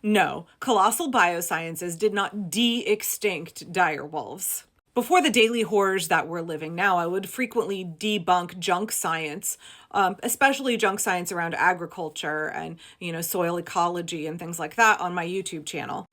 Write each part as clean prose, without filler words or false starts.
No. Colossal Biosciences did not de-extinct dire wolves. Before the daily horrors that we're living now, I would frequently debunk junk science, especially junk science around agriculture and, soil ecology and things like that on my YouTube channel,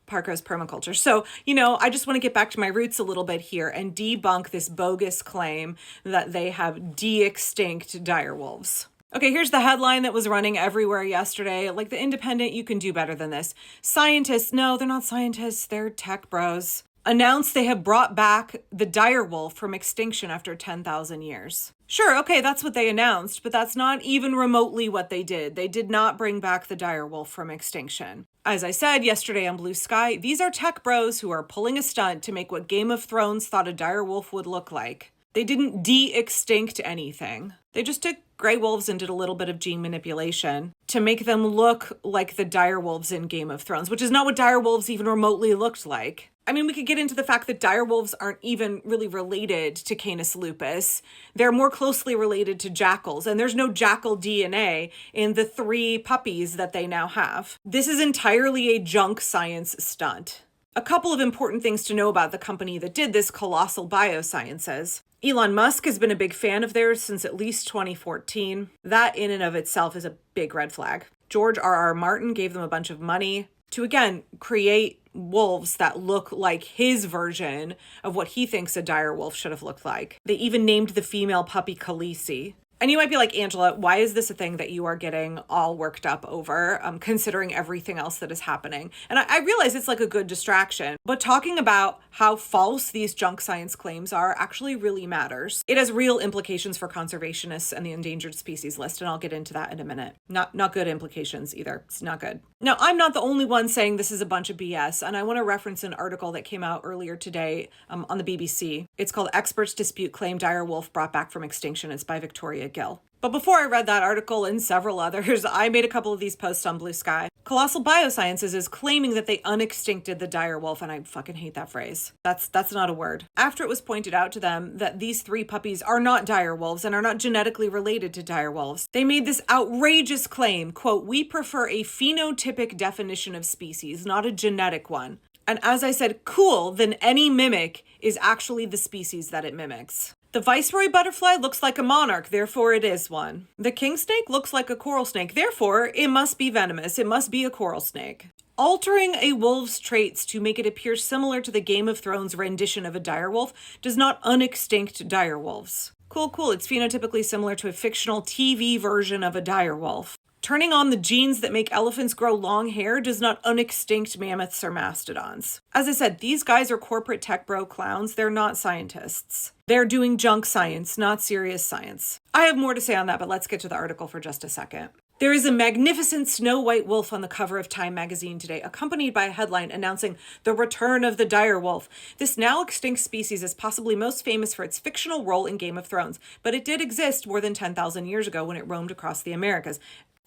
Parker's Permaculture. So, I just want to get back to my roots a little bit here and debunk this bogus claim that they have de-extinct dire wolves. Okay, here's the headline that was running everywhere yesterday. Like The Independent, you can do better than this. Scientists, no, they're not scientists, they're tech bros, announced they have brought back the dire wolf from extinction after 10,000 years. Sure, okay, that's what they announced, but that's not even remotely what they did. They did not bring back the dire wolf from extinction. As I said yesterday on Blue Sky, these are tech bros who are pulling a stunt to make what Game of Thrones thought a dire wolf would look like. They didn't de-extinct anything. They just took gray wolves and did a little bit of gene manipulation to make them look like the dire wolves in Game of Thrones, which is not what dire wolves even remotely looked like. I mean, we could get into the fact that dire wolves aren't even really related to Canis lupus. They're more closely related to jackals, and there's no jackal DNA in the 3 puppies that they now have. This is entirely a junk science stunt. A couple of important things to know about the company that did this, Colossal Biosciences. Elon Musk has been a big fan of theirs since at least 2014. That in and of itself is a big red flag. George R.R. Martin gave them a bunch of money to, again, create wolves that look like his version of what he thinks a dire wolf should have looked like. They even named the female puppy Khaleesi. And you might be like, Angela, why is this a thing that you are getting all worked up over, considering everything else that is happening? And I realize it's like a good distraction, but talking about how false these junk science claims are actually really matters. It has real implications for conservationists and the endangered species list, and I'll get into that in a minute. Not good implications either. It's not good. Now, I'm not the only one saying this is a bunch of BS, and I want to reference an article that came out earlier today on the BBC. It's called Experts Dispute Claim Dire Wolf Brought Back from Extinction. It's by Victoria Gill. But before I read that article and several others, I made a couple of these posts on Blue Sky. Colossal Biosciences is claiming that they unextincted the dire wolf, and I fucking hate that phrase. That's not a word. After it was pointed out to them that these 3 puppies are not dire wolves and are not genetically related to dire wolves, they made this outrageous claim, quote, "We prefer a phenotypic definition of species, not a genetic one." And as I said, cool, then any mimic is actually the species that it mimics. The viceroy butterfly looks like a monarch, therefore it is one. The king snake looks like a coral snake, therefore it must be venomous, it must be a coral snake. Altering a wolf's traits to make it appear similar to the Game of Thrones rendition of a dire wolf does not unextinct dire wolves. Cool, it's phenotypically similar to a fictional TV version of a dire wolf. Turning on the genes that make elephants grow long hair does not unextinct mammoths or mastodons. As I said, these guys are corporate tech bro clowns. They're not scientists. They're doing junk science, not serious science. I have more to say on that, but let's get to the article for just a second. There is a magnificent snow white wolf on the cover of Time magazine today, accompanied by a headline announcing the return of the dire wolf. This now extinct species is possibly most famous for its fictional role in Game of Thrones, but it did exist more than 10,000 years ago when it roamed across the Americas.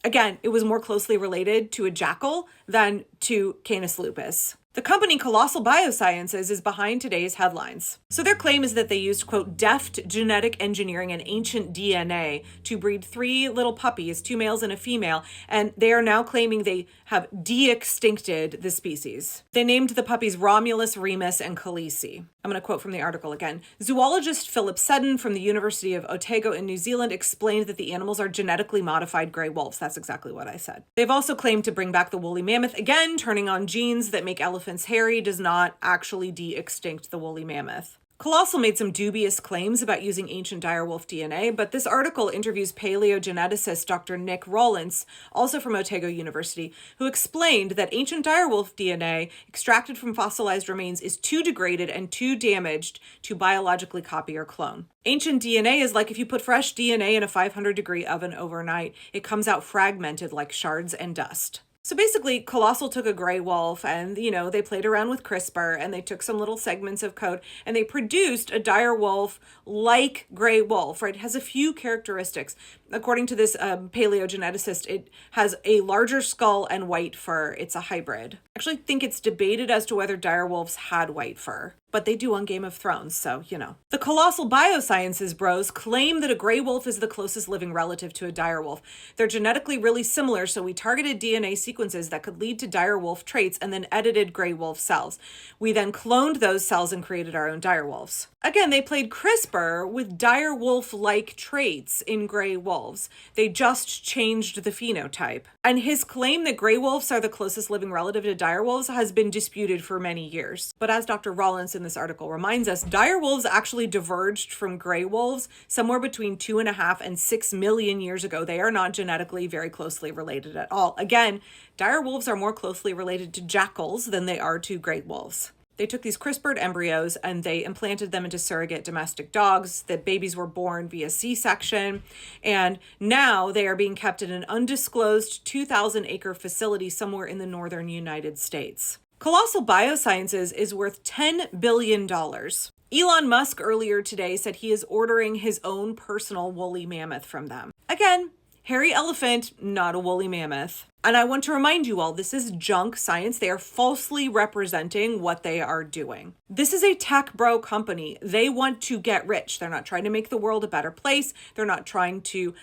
Again, it was more closely related to a jackal than to Canis lupus. The company Colossal Biosciences is behind today's headlines. So their claim is that they used, quote, deft genetic engineering and ancient DNA to breed 3 little puppies, 2 males and a female, and they are now claiming they have de-extincted the species. They named the puppies Romulus, Remus, and Khaleesi. I'm going to quote from the article again. Zoologist Philip Seddon from the University of Otago in New Zealand explained that the animals are genetically modified gray wolves. That's exactly what I said. They've also claimed to bring back the woolly mammoth. Again, turning on genes that make elephants hairy does not actually de-extinct the woolly mammoth. Colossal made some dubious claims about using ancient direwolf DNA, but this article interviews paleogeneticist Dr. Nick Rollins, also from Otago University, who explained that ancient direwolf DNA extracted from fossilized remains is too degraded and too damaged to biologically copy or clone. Ancient DNA is like if you put fresh DNA in a 500-degree oven overnight, it comes out fragmented like shards and dust. So basically, Colossal took a gray wolf and, they played around with CRISPR and they took some little segments of code and they produced a dire wolf like gray wolf, right? It has a few characteristics. According to this paleogeneticist, it has a larger skull and white fur. It's a hybrid. I actually think it's debated as to whether dire wolves had white fur. but they do on Game of Thrones, so, you know. The colossal biosciences bros claim that a gray wolf is the closest living relative to a direwolf. They're genetically really similar, so we targeted DNA sequences that could lead to direwolf traits and then edited gray wolf cells. We then cloned those cells and created our own direwolves. Again, they played CRISPR with direwolf-like traits in gray wolves. They just changed the phenotype. And his claim that gray wolves are the closest living relative to direwolves has been disputed for many years. But as Dr. Rollins in this article reminds us, direwolves actually diverged from gray wolves somewhere between 2.5 and 6 million years ago. They are not genetically very closely related at all. Again, direwolves are more closely related to jackals than they are to gray wolves. They took these CRISPR'd embryos and they implanted them into surrogate domestic dogs. The babies were born via C-section, and now they are being kept in an undisclosed 2,000-acre facility somewhere in the northern United States. Colossal Biosciences is worth $10 billion. Elon Musk earlier today said he is ordering his own personal woolly mammoth from them. Again, hairy elephant, not a woolly mammoth. And I want to remind you all, this is junk science. They are falsely representing what they are doing. This is a tech bro company. They want to get rich. They're not trying to make the world a better place. They're not trying to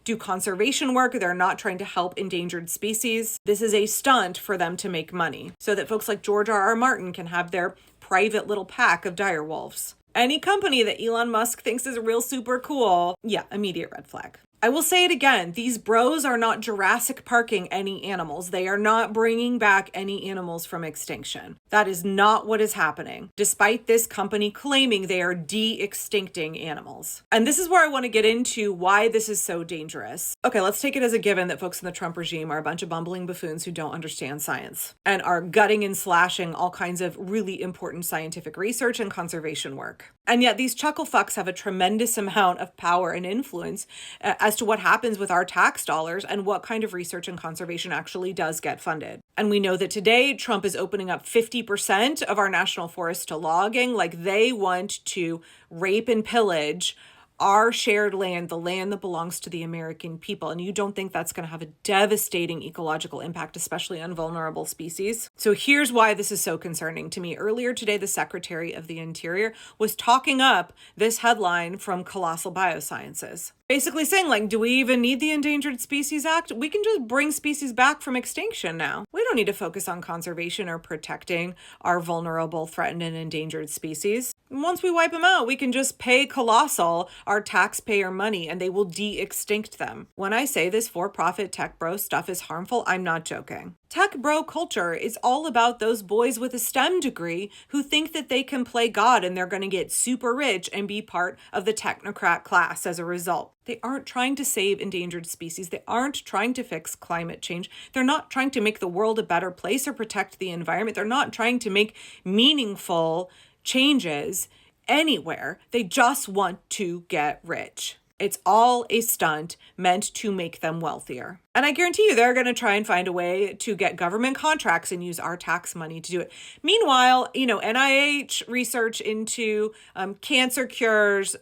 do conservation work. They're not trying to help endangered species. This is a stunt for them to make money so that folks like George R.R. Martin can have their private little pack of direwolves. Any company that Elon Musk thinks is real super cool, yeah, immediate red flag. I will say it again, these bros are not Jurassic Parking any animals. They are not bringing back any animals from extinction. That is not what is happening, despite this company claiming they are de-extincting animals. And this is where I want to get into why this is so dangerous. Okay, let's take it as a given that folks in the Trump regime are a bunch of bumbling buffoons who don't understand science and are gutting and slashing all kinds of really important scientific research and conservation work. And yet these chuckle fucks have a tremendous amount of power and influence as to what happens with our tax dollars and what kind of research and conservation actually does get funded. And we know that today Trump is opening up 50% of our national forests to logging. Like, they want to rape and pillage our shared land, the land that belongs to the American people. And you don't think that's going to have a devastating ecological impact, especially on vulnerable species? So here's why this is so concerning to me. Earlier today, the Secretary of the Interior was talking up this headline from Colossal Biosciences, basically saying, like, do we even need the Endangered Species Act? We can just bring species back from extinction now. We don't need to focus on conservation or protecting our vulnerable, threatened, and endangered species. Once we wipe them out, we can just pay Colossal our taxpayer money and they will de-extinct them. When I say this for-profit tech bro stuff is harmful, I'm not joking. Tech bro culture is all about those boys with a STEM degree who think that they can play God and they're going to get super rich and be part of the technocrat class as a result. They aren't trying to save endangered species. They aren't trying to fix climate change. They're not trying to make the world a better place or protect the environment. They're not trying to make meaningful changes anywhere. They just want to get rich. It's all a stunt meant to make them wealthier. And I guarantee you they're going to try and find a way to get government contracts and use our tax money to do it. Meanwhile, NIH research into cancer cures,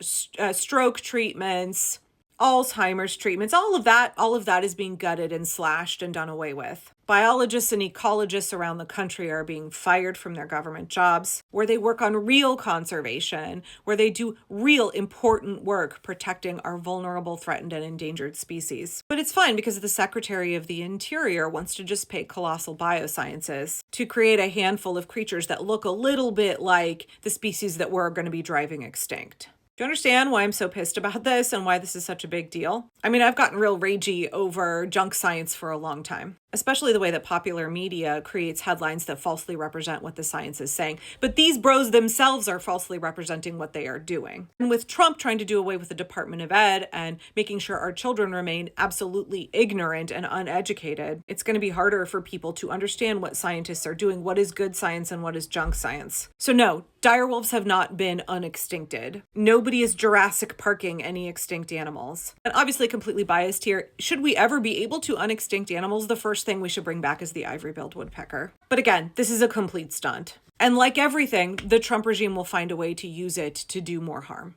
stroke treatments, Alzheimer's treatments, all of that is being gutted and slashed and done away with. Biologists and ecologists around the country are being fired from their government jobs, where they work on real conservation, where they do real important work protecting our vulnerable, threatened, and endangered species. But it's fine because the Secretary of the Interior wants to just pay Colossal Biosciences to create a handful of creatures that look a little bit like the species that we're going to be driving extinct. Do you understand why I'm so pissed about this and why this is such a big deal? I mean, I've gotten real ragey over junk science for a long time, especially the way that popular media creates headlines that falsely represent what the science is saying. But these bros themselves are falsely representing what they are doing. And with Trump trying to do away with the Department of Ed and making sure our children remain absolutely ignorant and uneducated, it's going to be harder for people to understand what scientists are doing, what is good science and what is junk science. So no, direwolves have not been unextincted. Nobody is Jurassic Parking any extinct animals. And obviously completely biased here, should we ever be able to unextinct animals, the first thing we should bring back is the ivory-billed woodpecker. But again, this is a complete stunt. And like everything, the Trump regime will find a way to use it to do more harm.